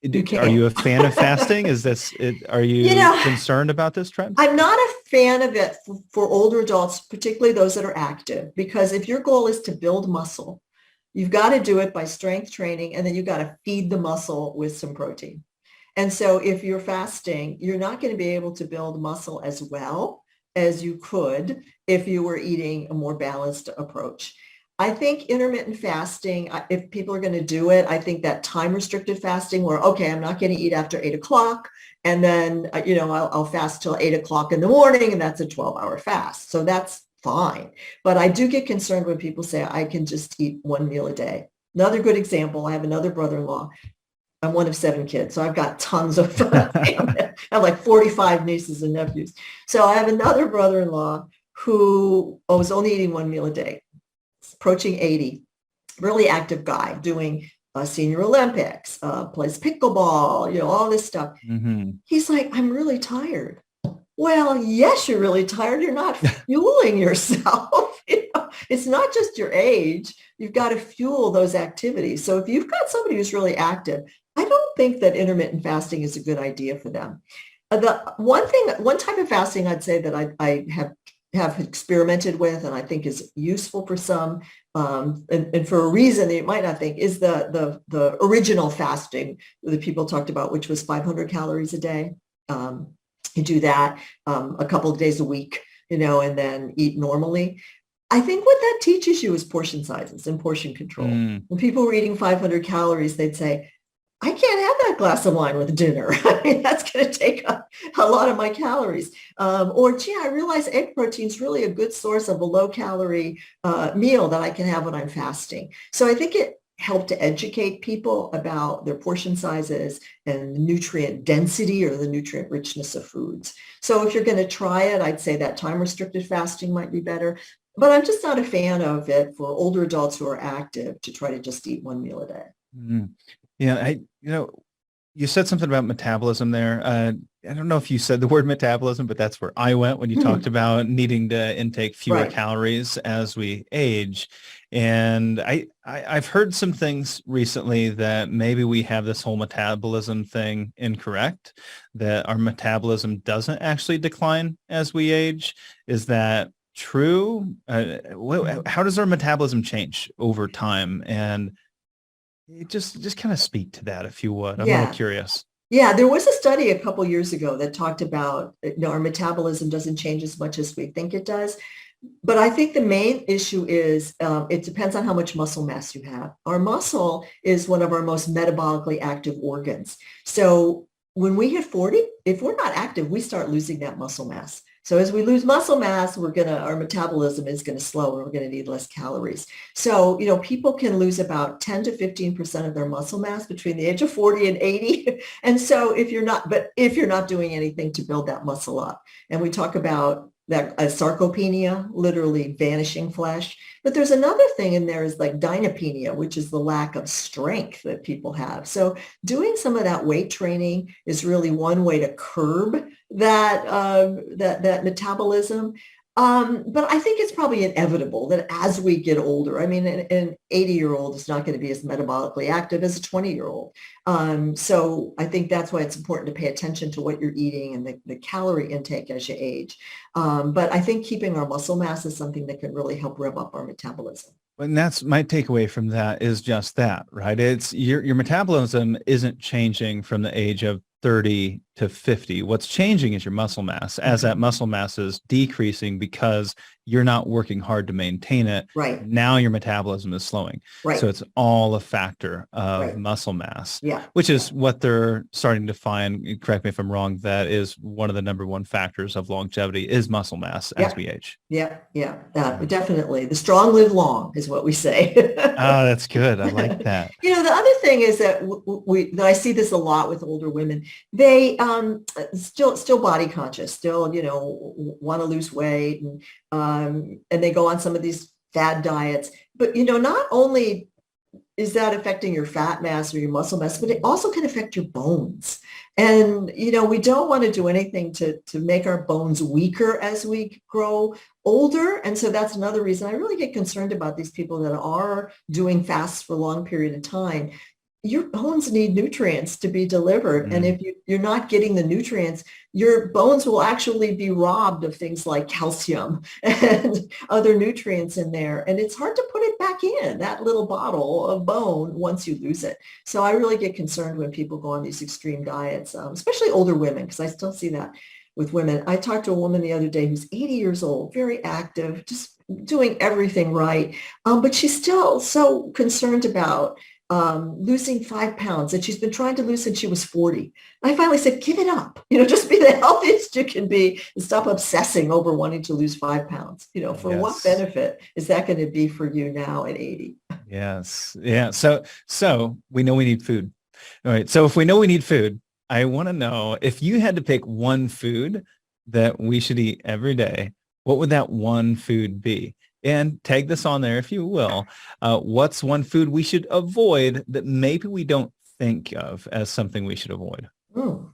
You Are can't. you a fan of fasting? Are You you know, concerned about this trend? I'm not a fan of it for older adults, particularly those that are active, because if your goal is to build muscle, you've got to do it by strength training, and then you've got to feed the muscle with some protein. And so if you're fasting, you're not going to be able to build muscle as well as you could if you were eating a more balanced approach. I think intermittent fasting, if people are going to do it, I think that time restricted fasting where, okay, I'm not going to eat after 8 o'clock. And then, I'll fast till 8 o'clock in the morning, and that's a 12-hour fast. So that's fine. But I do get concerned when people say I can just eat one meal a day. Another good example, I have another brother-in-law. I'm one of 7 kids, so I've got tons of family. I have like 45 nieces and nephews. So I have another brother-in-law who was only eating one meal a day, approaching 80, really active guy, doing senior Olympics, plays pickleball, all this stuff. Hmm. He's like, I'm really tired. Well, yes, you're really tired. You're not fueling yourself. It's not just your age. You've got to fuel those activities. So if you've got somebody who's really active, I don't think that intermittent fasting is a good idea for them. The one type of fasting I'd say that I have experimented with and I think is useful for some, and for a reason that you might not think, is the original fasting that people talked about, which was 500 calories a day. You do that a couple of days a week, and then eat normally. I think what that teaches you is portion sizes and portion control. Mm. When people were eating 500 calories, they'd say, I can't have that glass of wine with dinner. I mean, that's going to take a lot of my calories. Or, gee, I realize egg protein is really a good source of a low-calorie meal that I can have when I'm fasting. So I think it helped to educate people about their portion sizes and the nutrient density or the nutrient richness of foods. So if you're going to try it, I'd say that time-restricted fasting might be better. But I'm just not a fan of it for older adults who are active to try to just eat one meal a day. Mm. Yeah, you said something about metabolism there. I don't know if you said the word metabolism, but that's where I went when you talked about needing to intake fewer Right. calories as we age. And I've heard some things recently that maybe we have this whole metabolism thing incorrect, that our metabolism doesn't actually decline as we age. Is that true? How does our metabolism change over time? And just kind of speak to that if you would. I'm a little Yeah. curious. Yeah, there was a study a couple years ago that talked about, our metabolism doesn't change as much as we think it does. But I think the main issue is it depends on how much muscle mass you have. Our muscle is one of our most metabolically active organs. So when we hit 40, if we're not active, we start losing that muscle mass. So as we lose muscle mass, our metabolism is going to slow and we're going to need less calories. So, people can lose about 10 to 15% of their muscle mass between the age of 40 and 80. And so if you're not doing anything to build that muscle up, and we talk about that sarcopenia, literally vanishing flesh. But there's another thing in there is like dynapenia, which is the lack of strength that people have. So doing some of that weight training is really one way to curb that metabolism. But I think it's probably inevitable that as we get older, I mean, an 80-year-old is not going to be as metabolically active as a 20-year-old. So I think that's why it's important to pay attention to what you're eating and the calorie intake as you age. But I think keeping our muscle mass is something that can really help rev up our metabolism. And that's my takeaway from that is just that, right? It's your metabolism isn't changing from the age of 30 to 50. What's changing is your muscle mass. As that muscle mass is decreasing because you're not working hard to maintain it. Right. Now your metabolism is slowing. Right. So it's all a factor of Right. muscle mass, Yeah. which is what they're starting to find. Correct me if I'm wrong. That is one of the number one factors of longevity is muscle mass as we age. Yeah. Definitely. The strong live long is what we say. Oh, that's good. I like that. The other thing is that that I see this a lot with older women. They still body conscious, still want to lose weight, and they go on some of these fad diets. But not only is that affecting your fat mass or your muscle mass, but it also can affect your bones. And, we don't want to do anything to make our bones weaker as we grow older. And so that's another reason I really get concerned about these people that are doing fasts for a long period of time. your bones need nutrients to be delivered. And Mm, if you're not getting the nutrients, your bones will actually be robbed of things like calcium and other nutrients in there. And it's hard to put it back in that little bottle of bone once you lose it. So I really get concerned when people go on these extreme diets, especially older women, because I still see that with women. I talked to a woman the other day who's 80 years old, very active, just doing everything right. But she's still so concerned about losing 5 pounds that she's been trying to lose since she was 40. I finally said, give it up, just be the healthiest you can be and stop obsessing over wanting to lose 5 pounds. For what yes. benefit is that going to be for you now at 80? Yes. Yeah. So we know we need food. All right. So if we know we need food, I want to know if you had to pick one food that we should eat every day, what would that one food be? And tag this on there if you will. What's one food we should avoid that maybe we don't think of as something we should avoid? Hmm.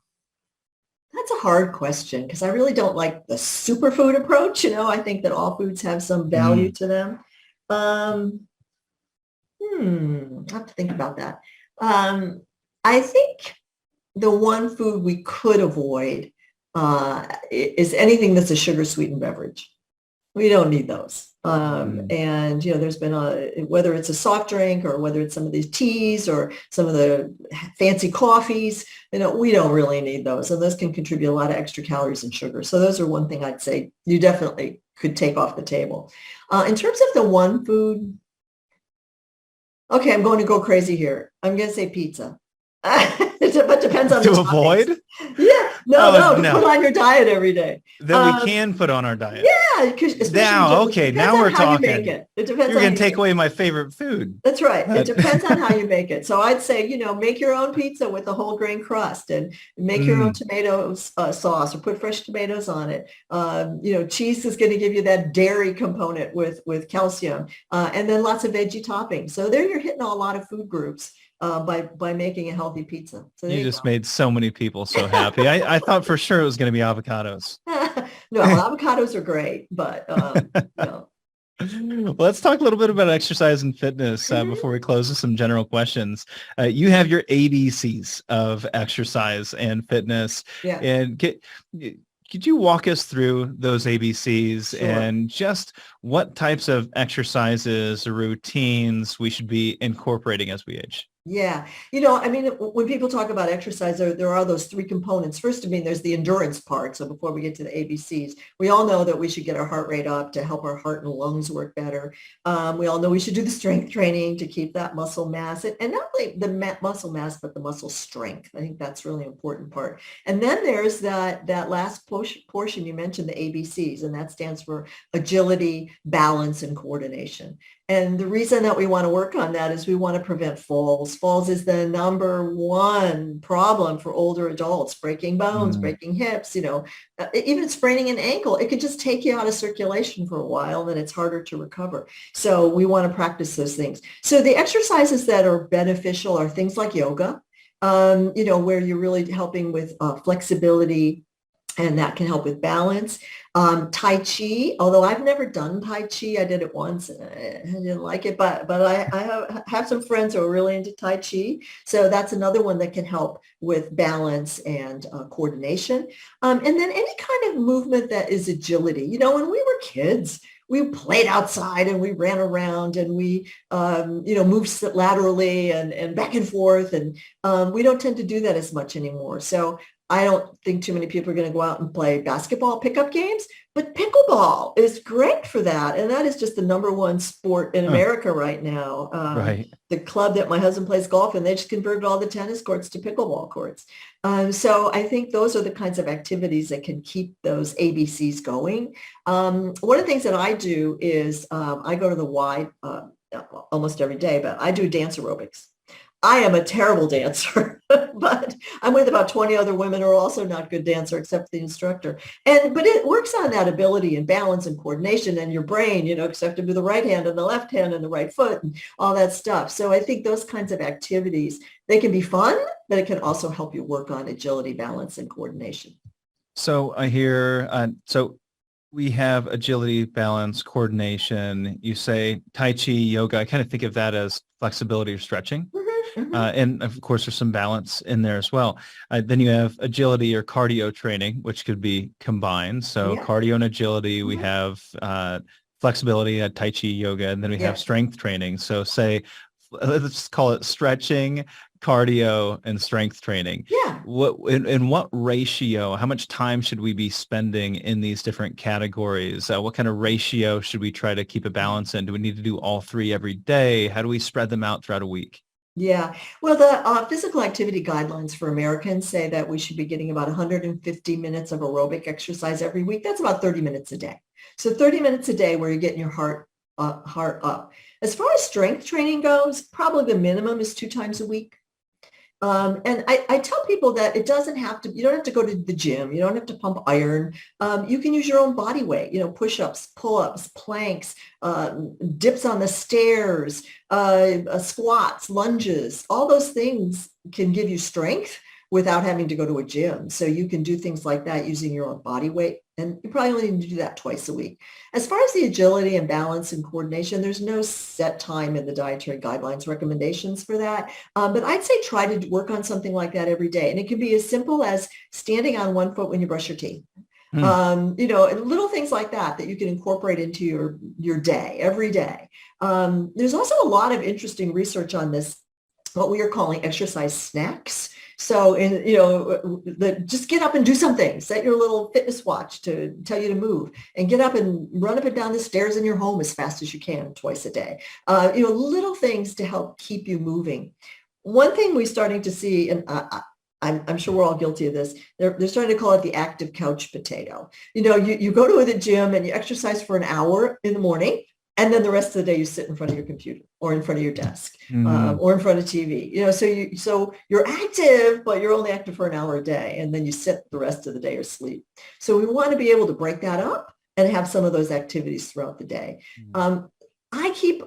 That's a hard question because I really don't like the superfood approach. I think that all foods have some value Mm, to them. Um, I have to think about that. Um, I think the one food we could avoid is anything that's a sugar sweetened beverage. We don't need those. mm. And there's been whether it's a soft drink or whether it's some of these teas or some of the fancy coffees, we don't really need those. And those can contribute a lot of extra calories and sugar. So those are one thing I'd say you definitely could take off the table. In terms of the one food, okay, I'm going to go crazy here. I'm going to say pizza. But depends on the To toppings. avoid? Yeah, Oh, no, to put no. on your diet every day. That we can put on our diet. Yeah, especially Now, it okay, depends now on we're how you make talking. it. It depends You're on how going you to take make it. away my favorite food. That's right. It But- depends on how you make it. So I'd say, make your own pizza with the whole grain crust and make your own Mm, tomato sauce or put fresh tomatoes on it. Cheese is going to give you that dairy component with calcium and then lots of veggie toppings. So there you're hitting a lot of food groups by making a healthy pizza. So there you you just made so many people so happy. I thought for sure it was going to be avocados. go. No, avocados are great, but Let's talk a little bit about exercise and fitness Mhm. before we close with some general questions. You have your ABCs of exercise and fitness. Yeah, And could you walk us through those ABCs sure. and just what types of exercises or routines we should be incorporating as we age? Yeah. When people talk about exercise, there are those three components. First, there's the endurance part. So before we get to the ABCs, we all know that we should get our heart rate up to help our heart and lungs work better. We all know we should do the strength training to keep that muscle mass and not only the muscle mass, but the muscle strength. I think that's really important part. And then there's that last portion you mentioned, the ABCs, and that stands for agility, balance, and coordination. And the reason that we want to work on that is we want to prevent falls. Falls is the number one problem for older adults, breaking bones, Mm. breaking hips, even spraining an ankle. It could just take you out of circulation for a while, then it's harder to recover. So we want to practice those things. So the exercises that are beneficial are things like yoga, where you're really helping with flexibility, and that can help with balance. Tai Chi, although I've never done Tai Chi, I did it once and I didn't like it, but I have some friends who are really into Tai Chi. So that's another one that can help with balance and coordination. And then any kind of movement that is agility. When we were kids, we played outside and we ran around and we, moved laterally and back and forth. And we don't tend to do that as much anymore. So I don't think too many people are going to go out and play basketball pickup games, but pickleball is great for that. And that is just the number one sport in Huh, America right now. right. The club that my husband plays golf in, they just converted all the tennis courts to pickleball courts. So I think those are the kinds of activities that can keep those ABCs going. One of the things that I do is I go to the Y almost every day, but I do dance aerobics. I am a terrible dancer, but I'm with about 20 other women who are also not good dancer except the instructor. But it works on that ability and balance and coordination and your brain, because you have to do the right hand and the left hand and the right foot and all that stuff. So I think those kinds of activities, they can be fun, but it can also help you work on agility, balance, and coordination. So I hear, so we have agility, balance, coordination. You say Tai Chi, yoga. I kind of think of that as flexibility or stretching. Mhm. Mhm. And of course, there's some balance in there as well. Then you have agility or cardio training, which could be combined. So Yeah. cardio and agility, we Mhm. have flexibility at Tai Chi yoga, and then we have Yeah. strength training. So say, let's just call it stretching, cardio, and strength training. Yeah. In what ratio, how much time should we be spending in these different categories? What kind of ratio should we try to keep a balance in? Do we need to do all three every day? How do we spread them out throughout a week? Yeah. Well, the physical activity guidelines for Americans say that we should be getting about 150 minutes of aerobic exercise every week. That's about 30 minutes a day. So 30 minutes a day where you're getting your heart up. As far as strength training goes, probably the minimum is 2 times a week. And I tell people that it doesn't have to, you don't have to go to the gym. You don't have to pump iron. You can use your own body weight, push-ups, pull-ups, planks, dips on the stairs, squats, lunges, all those things can give you strength without having to go to a gym. So you can do things like that using your own body weight. And you probably only need to do that twice a week. As far as the agility and balance and coordination, there's no set time in the dietary guidelines recommendations for that. But I'd say try to work on something like that every day. And it can be as simple as standing on one foot when you brush your teeth. Hmm. And little things like that you can incorporate into your day, every day. There's also a lot of interesting research on this, what we are calling exercise snacks. So, just get up and do something. Set your little fitness watch to tell you to move, and get up and run up and down the stairs in your home as fast as you can twice a day. Little things to help keep you moving. One thing we're starting to see, and I'm sure we're all guilty of this. They're starting to call it the active couch potato. You go to the gym and you exercise for an hour in the morning, and then the rest of the day you sit in front of your computer or in front of your desk, Mhm. or in front of TV. So you're active, but you're only active for an hour a day, and then you sit the rest of the day or sleep. So we want to be able to break that up and have some of those activities throughout the day. Mhm. I keep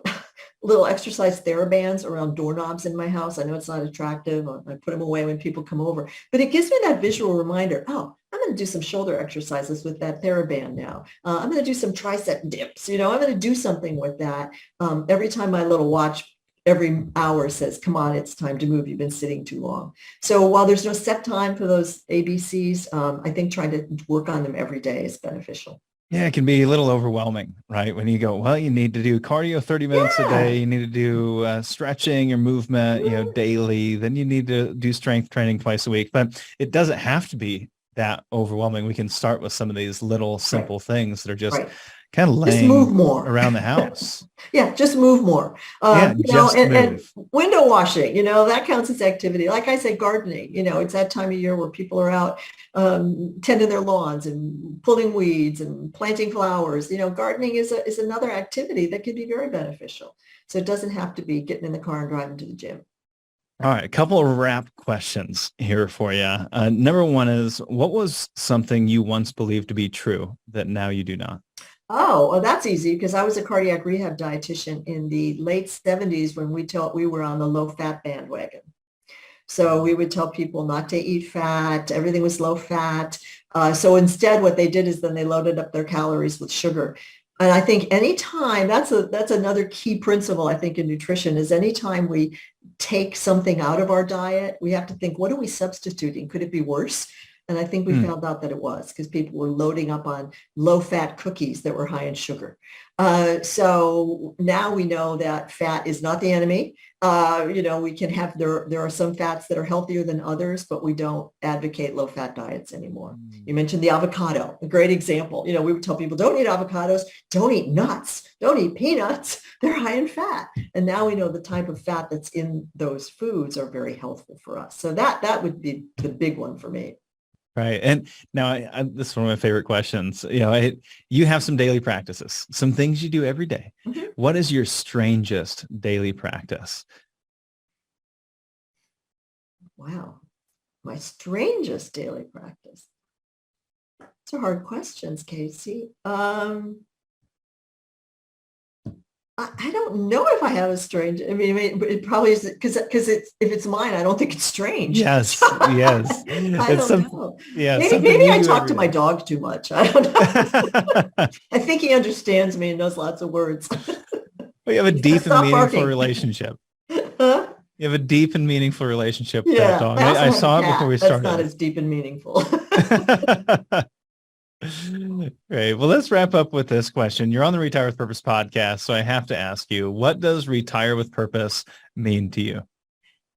little exercise TheraBands around doorknobs in my house. I know it's not attractive. I put them away when people come over, but it gives me that visual reminder. Oh, I'm going to do some shoulder exercises with that TheraBand now. I'm going to do some tricep dips. I'm going to do something with that. Every time my little watch every hour says, come on, it's time to move. You've been sitting too long. So while there's no set time for those ABCs, I think trying to work on them every day is beneficial. Yeah, it can be a little overwhelming, right? When you go, well, you need to do cardio 30 minutes a day, Yeah. you need to do stretching or movement, Mhm. daily, then you need to do strength training twice a week. But it doesn't have to be that overwhelming. We can start with some of these little Right. simple things that are just Right. kind of Just move laying more. around the house. Yeah, just move more. Yeah, just And move. window washing, that counts as activity. Like I said, gardening, it's that time of year where people are out tending their lawns and pulling weeds and planting flowers. Gardening is another activity that can be very beneficial. So it doesn't have to be getting in the car and driving to the gym. All right, a couple of wrap questions here for you. Number one is, what was something you once believed to be true that now you do not? Oh, well, that's easy because I was a cardiac rehab dietitian in the late 70s when we were on the low fat bandwagon. So we would tell people not to eat fat. Everything was low fat. So instead, what they did is then they loaded up their calories with sugar. And I think anytime, that's another key principle, I think, in nutrition is anytime we take something out of our diet, we have to think, what are we substituting? Could it be worse? And I think we Hmm. found out that it was because people were loading up on low-fat cookies that were high in sugar. So now we know that fat is not the enemy. We can have, there are some fats that are healthier than others, but we don't advocate low fat diets anymore. You mentioned the avocado, a great example. We would tell people, don't eat avocados, don't eat nuts, don't eat peanuts. They're high in fat. And now we know the type of fat that's in those foods are very healthful for us. So that would be the big one for me. Right. And now this is one of my favorite questions. You have some daily practices, some things you do every day. Mhm. What is your strangest daily practice? Wow. My strangest daily practice. Those are hard questions, Casey. I don't know if I have a strange. I mean, it probably is because if it's mine, I don't think it's strange. Yes. Yes. I It's don't know. something Maybe you I do talk to every my day. dog too much. I don't know. I think he understands me and knows lots of words. We have a He's got to deep and stop meaningful barking. relationship. Huh? You have a deep and meaningful relationship with that Yeah, dog. I also I have a saw it before cat. we That's not started. as deep and meaningful. Great. Well, let's wrap up with this question. You're on the Retire with Purpose podcast, so I have to ask you, what does retire with purpose mean to you?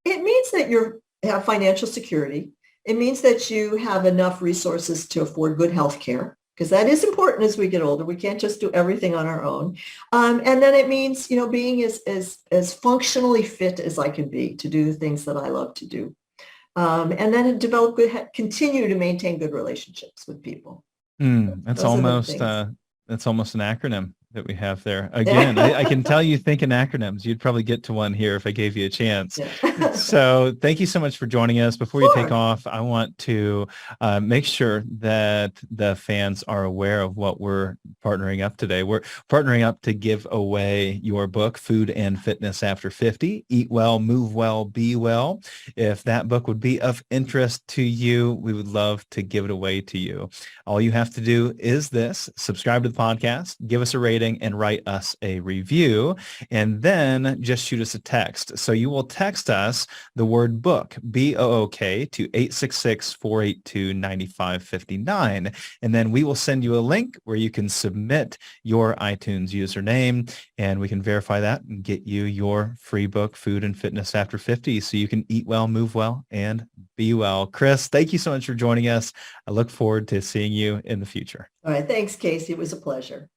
It means that you have financial security. It means that you have enough resources to afford good health care, because that is important as we get older. We can't just do everything on our own. And then it means, being as functionally fit as I can be to do the things that I love to do. And then continue to maintain good relationships with people. That's Those are the almost things. that's almost an acronym that we have there. Yeah. Again, I can tell you think in acronyms. You'd probably get to one here if I gave you a chance. Yeah. So thank you so much for joining us. Before you take Sure. off, I want to make sure that the fans are aware of what we're partnering up today. We're partnering up to give away your book, Food and Fitness After 50, Eat Well, Move Well, Be Well. If that book would be of interest to you, we would love to give it away to you. All you have to do is this: subscribe to the podcast, give us a rating, and write us a review, and then just shoot us a text. So you will text us the word book, B-O-O-K, to 866-482-9559. And then we will send you a link where you can submit your iTunes username, and we can verify that and get you your free book, Food and Fitness After 50, so you can eat well, move well, and be well. Chris, thank you so much for joining us. I look forward to seeing you in the future. All right. Thanks, Casey. It was a pleasure.